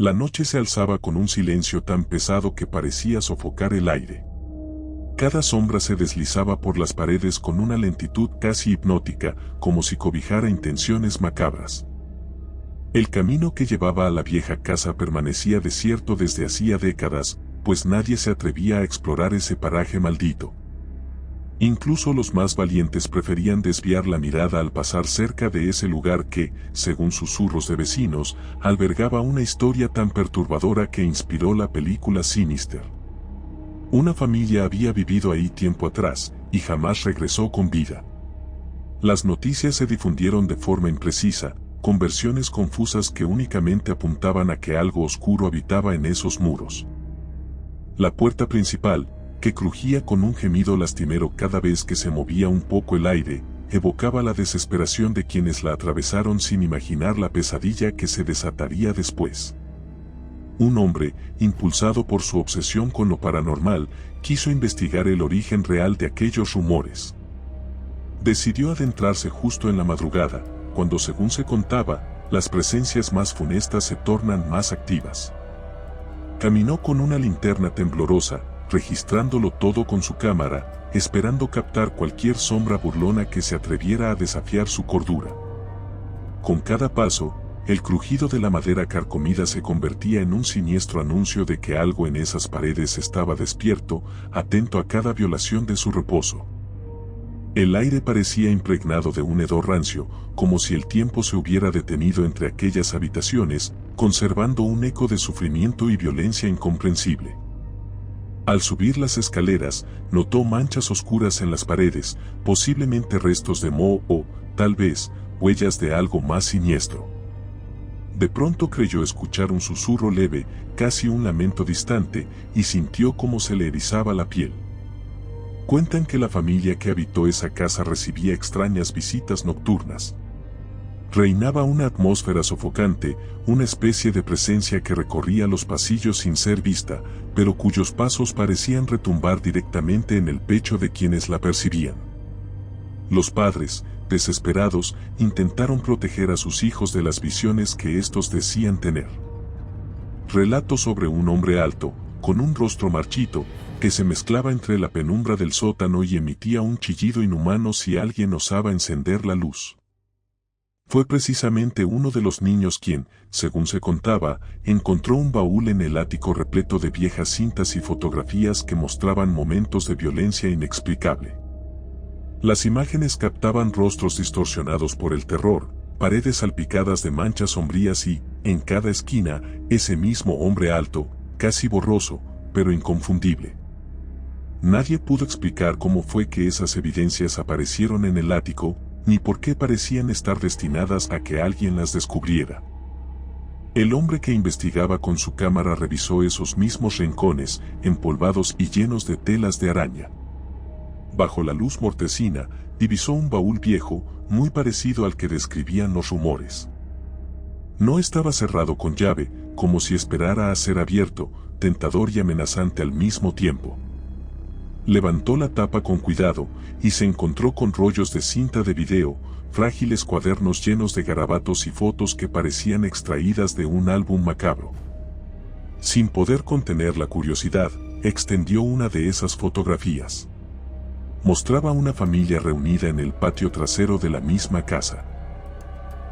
La noche se alzaba con un silencio tan pesado que parecía sofocar el aire. Cada sombra se deslizaba por las paredes con una lentitud casi hipnótica, como si cobijara intenciones macabras. El camino que llevaba a la vieja casa permanecía desierto desde hacía décadas, pues nadie se atrevía a explorar ese paraje maldito. Incluso los más valientes preferían desviar la mirada al pasar cerca de ese lugar que, según susurros de vecinos, albergaba una historia tan perturbadora que inspiró la película Sinister. Una familia había vivido ahí tiempo atrás, y jamás regresó con vida. Las noticias se difundieron de forma imprecisa, con versiones confusas que únicamente apuntaban a que algo oscuro habitaba en esos muros. La puerta principal, que crujía con un gemido lastimero cada vez que se movía un poco el aire, evocaba la desesperación de quienes la atravesaron sin imaginar la pesadilla que se desataría después. Un hombre, impulsado por su obsesión con lo paranormal, quiso investigar el origen real de aquellos rumores. Decidió adentrarse justo en la madrugada, cuando, según se contaba, las presencias más funestas se tornan más activas. Caminó con una linterna temblorosa, registrándolo todo con su cámara, esperando captar cualquier sombra burlona que se atreviera a desafiar su cordura. Con cada paso, el crujido de la madera carcomida se convertía en un siniestro anuncio de que algo en esas paredes estaba despierto, atento a cada violación de su reposo. El aire parecía impregnado de un hedor rancio, como si el tiempo se hubiera detenido entre aquellas habitaciones, conservando un eco de sufrimiento y violencia incomprensible. Al subir las escaleras, notó manchas oscuras en las paredes, posiblemente restos de moho o, tal vez, huellas de algo más siniestro. De pronto creyó escuchar un susurro leve, casi un lamento distante, y sintió cómo se le erizaba la piel. Cuentan que la familia que habitó esa casa recibía extrañas visitas nocturnas. Reinaba una atmósfera sofocante, una especie de presencia que recorría los pasillos sin ser vista, pero cuyos pasos parecían retumbar directamente en el pecho de quienes la percibían. Los padres, desesperados, intentaron proteger a sus hijos de las visiones que estos decían tener. Relato sobre un hombre alto, con un rostro marchito, que se mezclaba entre la penumbra del sótano y emitía un chillido inhumano si alguien osaba encender la luz. Fue precisamente uno de los niños quien, según se contaba, encontró un baúl en el ático repleto de viejas cintas y fotografías que mostraban momentos de violencia inexplicable. Las imágenes captaban rostros distorsionados por el terror, paredes salpicadas de manchas sombrías y, en cada esquina, ese mismo hombre alto, casi borroso, pero inconfundible. Nadie pudo explicar cómo fue que esas evidencias aparecieron en el ático, ni por qué parecían estar destinadas a que alguien las descubriera. El hombre que investigaba con su cámara revisó esos mismos rincones, empolvados y llenos de telas de araña. Bajo la luz mortecina, divisó un baúl viejo, muy parecido al que describían los rumores. No estaba cerrado con llave, como si esperara a ser abierto, tentador y amenazante al mismo tiempo. Levantó la tapa con cuidado, y se encontró con rollos de cinta de video, frágiles cuadernos llenos de garabatos y fotos que parecían extraídas de un álbum macabro. Sin poder contener la curiosidad, extendió una de esas fotografías. Mostraba una familia reunida en el patio trasero de la misma casa.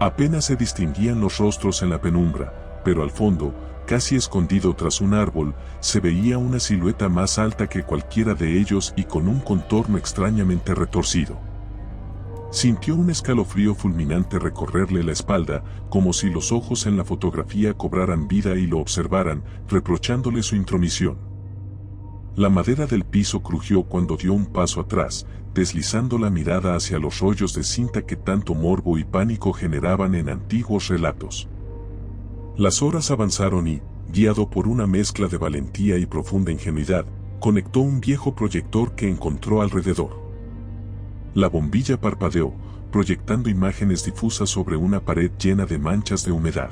Apenas se distinguían los rostros en la penumbra, pero al fondo, casi escondido tras un árbol, se veía una silueta más alta que cualquiera de ellos y con un contorno extrañamente retorcido. Sintió un escalofrío fulminante recorrerle la espalda, como si los ojos en la fotografía cobraran vida y lo observaran, reprochándole su intromisión. La madera del piso crujió cuando dio un paso atrás, deslizando la mirada hacia los rollos de cinta que tanto morbo y pánico generaban en antiguos relatos. Las horas avanzaron y, guiado por una mezcla de valentía y profunda ingenuidad, conectó un viejo proyector que encontró alrededor. La bombilla parpadeó, proyectando imágenes difusas sobre una pared llena de manchas de humedad.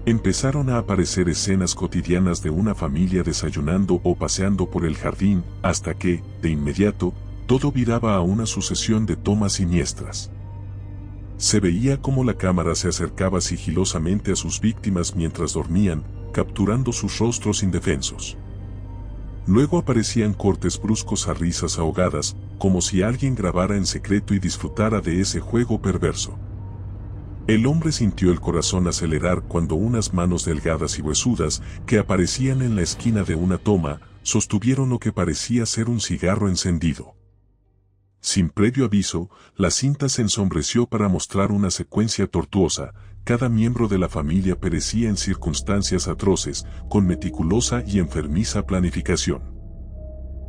Empezaron a aparecer escenas cotidianas de una familia desayunando o paseando por el jardín, hasta que, de inmediato, todo viraba a una sucesión de tomas siniestras. Se veía cómo la cámara se acercaba sigilosamente a sus víctimas mientras dormían, capturando sus rostros indefensos. Luego aparecían cortes bruscos a risas ahogadas, como si alguien grabara en secreto y disfrutara de ese juego perverso. El hombre sintió el corazón acelerar cuando unas manos delgadas y huesudas, que aparecían en la esquina de una toma, sostuvieron lo que parecía ser un cigarro encendido. Sin previo aviso, la cinta se ensombreció para mostrar una secuencia tortuosa. Cada miembro de la familia perecía en circunstancias atroces, con meticulosa y enfermiza planificación.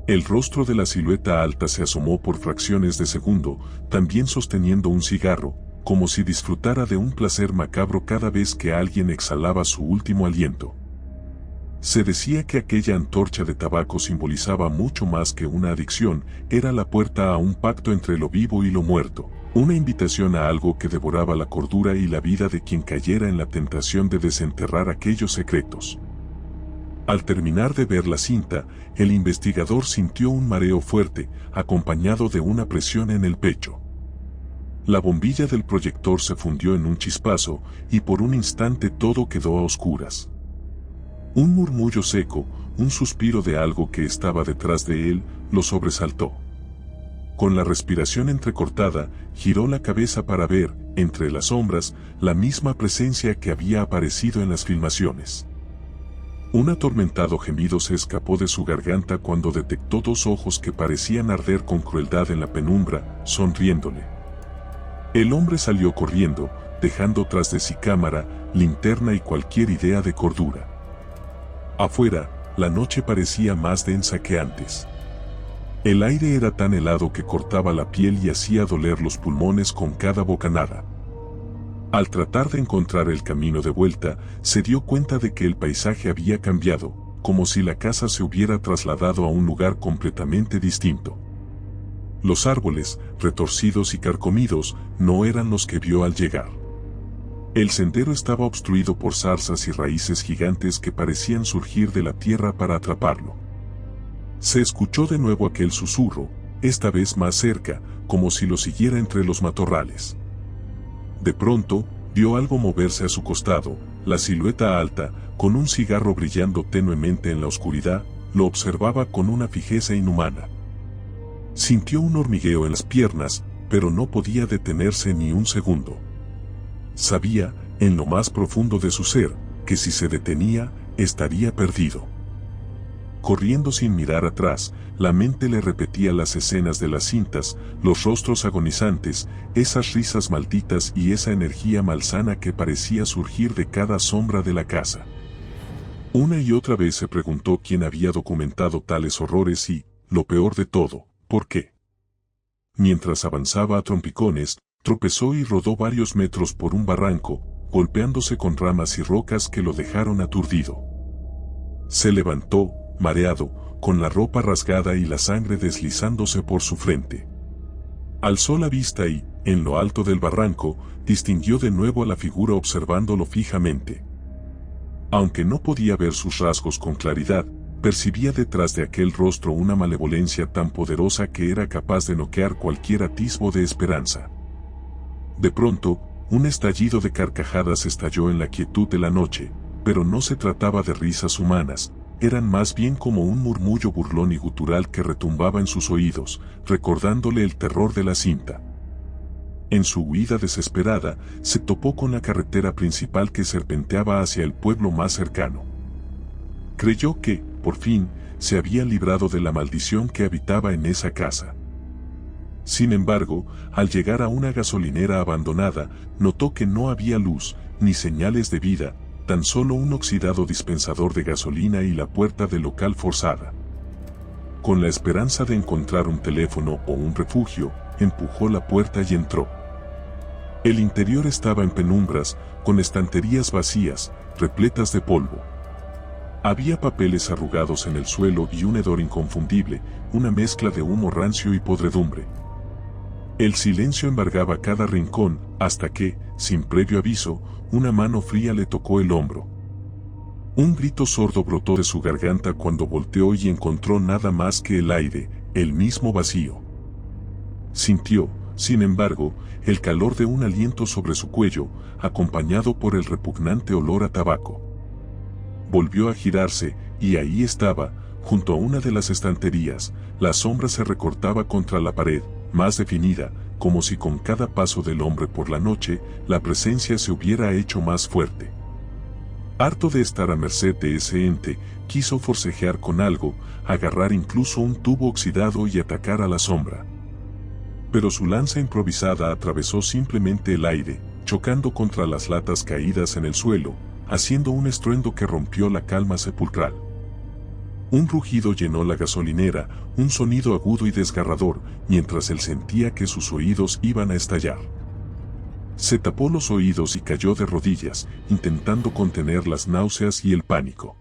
El rostro de la silueta alta se asomó por fracciones de segundo, también sosteniendo un cigarro, como si disfrutara de un placer macabro cada vez que alguien exhalaba su último aliento. Se decía que aquella antorcha de tabaco simbolizaba mucho más que una adicción, era la puerta a un pacto entre lo vivo y lo muerto, una invitación a algo que devoraba la cordura y la vida de quien cayera en la tentación de desenterrar aquellos secretos. Al terminar de ver la cinta, el investigador sintió un mareo fuerte, acompañado de una presión en el pecho. La bombilla del proyector se fundió en un chispazo, y por un instante todo quedó a oscuras. Un murmullo seco, un suspiro de algo que estaba detrás de él, lo sobresaltó. Con la respiración entrecortada, giró la cabeza para ver, entre las sombras, la misma presencia que había aparecido en las filmaciones. Un atormentado gemido se escapó de su garganta cuando detectó dos ojos que parecían arder con crueldad en la penumbra, sonriéndole. El hombre salió corriendo, dejando tras de sí cámara, linterna y cualquier idea de cordura. Afuera, la noche parecía más densa que antes. El aire era tan helado que cortaba la piel y hacía doler los pulmones con cada bocanada. Al tratar de encontrar el camino de vuelta, se dio cuenta de que el paisaje había cambiado, como si la casa se hubiera trasladado a un lugar completamente distinto. Los árboles, retorcidos y carcomidos, no eran los que vio al llegar. El sendero estaba obstruido por zarzas y raíces gigantes que parecían surgir de la tierra para atraparlo. Se escuchó de nuevo aquel susurro, esta vez más cerca, como si lo siguiera entre los matorrales. De pronto, vio algo moverse a su costado, la silueta alta, con un cigarro brillando tenuemente en la oscuridad, lo observaba con una fijeza inhumana. Sintió un hormigueo en las piernas, pero no podía detenerse ni un segundo. Sabía, en lo más profundo de su ser, que si se detenía, estaría perdido. Corriendo sin mirar atrás, la mente le repetía las escenas de las cintas, los rostros agonizantes, esas risas malditas y esa energía malsana que parecía surgir de cada sombra de la casa. Una y otra vez se preguntó quién había documentado tales horrores y, lo peor de todo, ¿por qué? Mientras avanzaba a trompicones, tropezó y rodó varios metros por un barranco, golpeándose con ramas y rocas que lo dejaron aturdido. Se levantó, mareado, con la ropa rasgada y la sangre deslizándose por su frente. Alzó la vista y, en lo alto del barranco, distinguió de nuevo a la figura observándolo fijamente. Aunque no podía ver sus rasgos con claridad, percibía detrás de aquel rostro una malevolencia tan poderosa que era capaz de noquear cualquier atisbo de esperanza. De pronto, un estallido de carcajadas estalló en la quietud de la noche, pero no se trataba de risas humanas, eran más bien como un murmullo burlón y gutural que retumbaba en sus oídos, recordándole el terror de la cinta. En su huida desesperada, se topó con la carretera principal que serpenteaba hacia el pueblo más cercano. Creyó que, por fin, se había librado de la maldición que habitaba en esa casa. Sin embargo, al llegar a una gasolinera abandonada, notó que no había luz, ni señales de vida, tan solo un oxidado dispensador de gasolina y la puerta del local forzada. Con la esperanza de encontrar un teléfono o un refugio, empujó la puerta y entró. El interior estaba en penumbras, con estanterías vacías, repletas de polvo. Había papeles arrugados en el suelo y un hedor inconfundible, una mezcla de humo rancio y podredumbre. El silencio embargaba cada rincón, hasta que, sin previo aviso, una mano fría le tocó el hombro. Un grito sordo brotó de su garganta cuando volteó y encontró nada más que el aire, el mismo vacío. Sintió Sin embargo, el calor de un aliento sobre su cuello, acompañado por el repugnante olor a tabaco. Volvió a girarse, y ahí estaba, junto a una de las estanterías, la sombra se recortaba contra la pared, más definida, como si con cada paso del hombre por la noche, la presencia se hubiera hecho más fuerte. Harto de estar a merced de ese ente, quiso forcejear con algo, agarrar incluso un tubo oxidado y atacar a la sombra. Pero su lanza improvisada atravesó simplemente el aire, chocando contra las latas caídas en el suelo, haciendo un estruendo que rompió la calma sepulcral. Un rugido llenó la gasolinera, un sonido agudo y desgarrador, mientras él sentía que sus oídos iban a estallar. Se tapó los oídos y cayó de rodillas, intentando contener las náuseas y el pánico.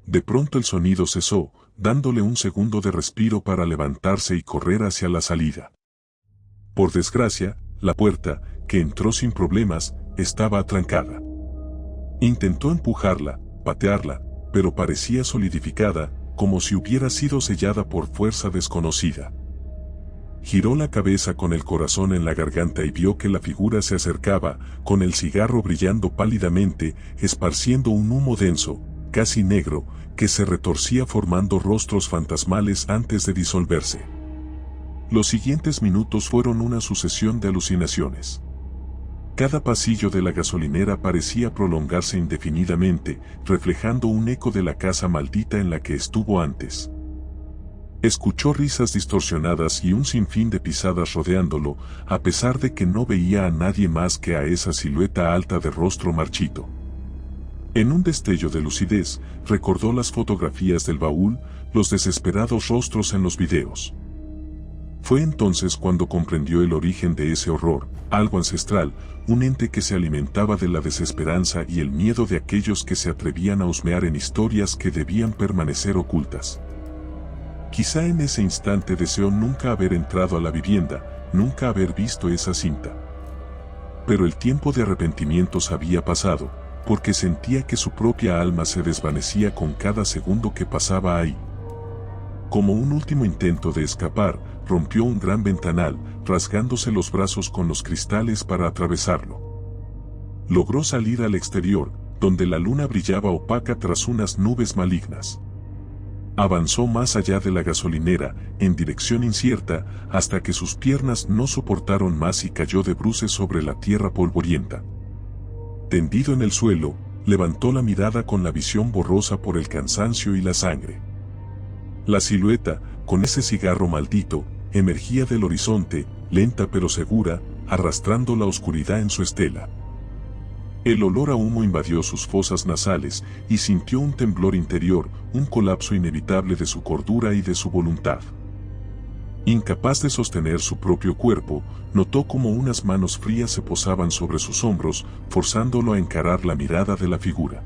De pronto el sonido cesó, dándole un segundo de respiro para levantarse y correr hacia la salida. Por desgracia, la puerta, que entró sin problemas, estaba atrancada. Intentó empujarla, patearla, pero parecía solidificada, como si hubiera sido sellada por fuerza desconocida. Giró la cabeza con el corazón en la garganta y vio que la figura se acercaba, con el cigarro brillando pálidamente, esparciendo un humo denso, casi negro, que se retorcía formando rostros fantasmales antes de disolverse. Los siguientes minutos fueron una sucesión de alucinaciones. Cada pasillo de la gasolinera parecía prolongarse indefinidamente, reflejando un eco de la casa maldita en la que estuvo antes. Escuchó risas distorsionadas y un sinfín de pisadas rodeándolo, a pesar de que no veía a nadie más que a esa silueta alta de rostro marchito. En un destello de lucidez, recordó las fotografías del baúl, los desesperados rostros en los videos. Fue entonces cuando comprendió el origen de ese horror, algo ancestral, un ente que se alimentaba de la desesperanza y el miedo de aquellos que se atrevían a husmear en historias que debían permanecer ocultas. Quizá en ese instante deseó nunca haber entrado a la vivienda, nunca haber visto esa cinta. Pero el tiempo de arrepentimientos había pasado, porque sentía que su propia alma se desvanecía con cada segundo que pasaba ahí. Como un último intento de escapar, rompió un gran ventanal, rasgándose los brazos con los cristales para atravesarlo. Logró salir al exterior, donde la luna brillaba opaca tras unas nubes malignas. Avanzó más allá de la gasolinera, en dirección incierta, hasta que sus piernas no soportaron más y cayó de bruces sobre la tierra polvorienta. Tendido en el suelo, levantó la mirada con la visión borrosa por el cansancio y la sangre. La silueta, con ese cigarro maldito, emergía del horizonte, lenta pero segura, arrastrando la oscuridad en su estela. El olor a humo invadió sus fosas nasales y sintió un temblor interior, un colapso inevitable de su cordura y de su voluntad. Incapaz de sostener su propio cuerpo, notó como unas manos frías se posaban sobre sus hombros, forzándolo a encarar la mirada de la figura.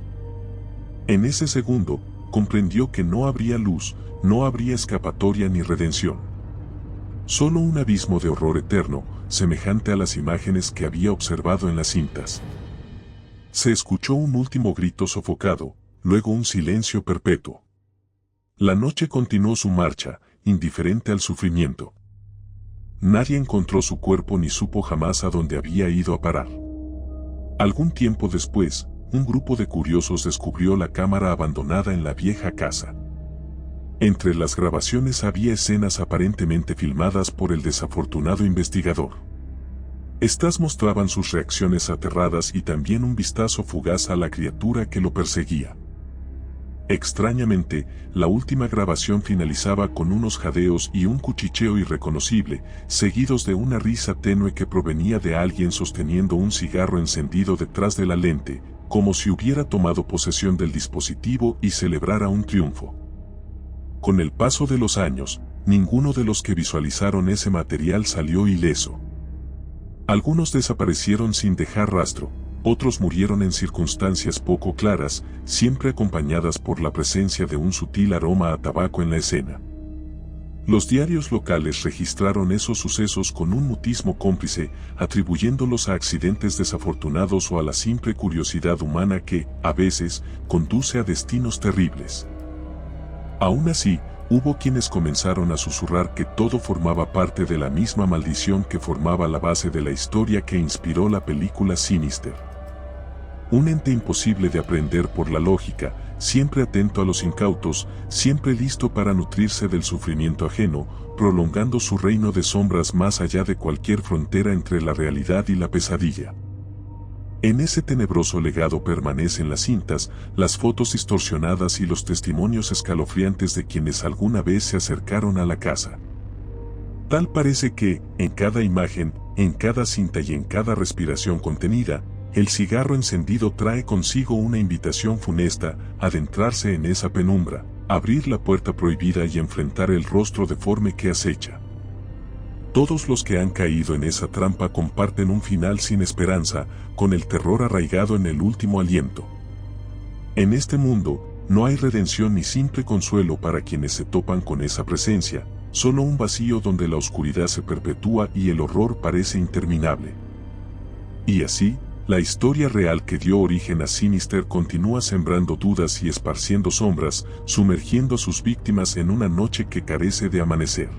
En ese segundo, comprendió que no habría luz, no habría escapatoria ni redención. Solo un abismo de horror eterno, semejante a las imágenes que había observado en las cintas. Se escuchó un último grito sofocado, luego un silencio perpetuo. La noche continuó su marcha, indiferente al sufrimiento. Nadie encontró su cuerpo ni supo jamás a dónde había ido a parar. Algún tiempo después, un grupo de curiosos descubrió la cámara abandonada en la vieja casa. Entre las grabaciones había escenas aparentemente filmadas por el desafortunado investigador. Estas mostraban sus reacciones aterradas y también un vistazo fugaz a la criatura que lo perseguía. Extrañamente, la última grabación finalizaba con unos jadeos y un cuchicheo irreconocible, seguidos de una risa tenue que provenía de alguien sosteniendo un cigarro encendido detrás de la lente, como si hubiera tomado posesión del dispositivo y celebrara un triunfo. Con el paso de los años, ninguno de los que visualizaron ese material salió ileso. Algunos desaparecieron sin dejar rastro, otros murieron en circunstancias poco claras, siempre acompañadas por la presencia de un sutil aroma a tabaco en la escena. Los diarios locales registraron esos sucesos con un mutismo cómplice, atribuyéndolos a accidentes desafortunados o a la simple curiosidad humana que, a veces, conduce a destinos terribles. Aún así, Hubo quienes comenzaron a susurrar que todo formaba parte de la misma maldición que formaba la base de la historia que inspiró la película Sinister. Un ente imposible de aprender por la lógica, siempre atento a los incautos, siempre listo para nutrirse del sufrimiento ajeno, prolongando su reino de sombras más allá de cualquier frontera entre la realidad y la pesadilla. En ese tenebroso legado permanecen las cintas, las fotos distorsionadas y los testimonios escalofriantes de quienes alguna vez se acercaron a la casa. Tal parece que, en cada imagen, en cada cinta y en cada respiración contenida, el cigarro encendido trae consigo una invitación funesta a adentrarse en esa penumbra, abrir la puerta prohibida y enfrentar el rostro deforme que acecha. Todos los que han caído en esa trampa comparten un final sin esperanza, con el terror arraigado en el último aliento. En este mundo, no hay redención ni simple consuelo para quienes se topan con esa presencia, solo un vacío donde la oscuridad se perpetúa y el horror parece interminable. Y así, la historia real que dio origen a Sinister continúa sembrando dudas y esparciendo sombras, sumergiendo a sus víctimas en una noche que carece de amanecer.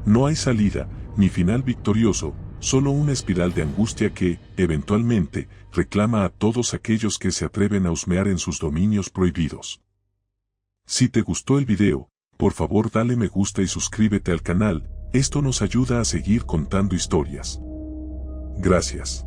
No hay salida, ni final victorioso, solo una espiral de angustia que, eventualmente, reclama a todos aquellos que se atreven a husmear en sus dominios prohibidos. Si te gustó el video, por favor dale me gusta y suscríbete al canal, esto nos ayuda a seguir contando historias. Gracias.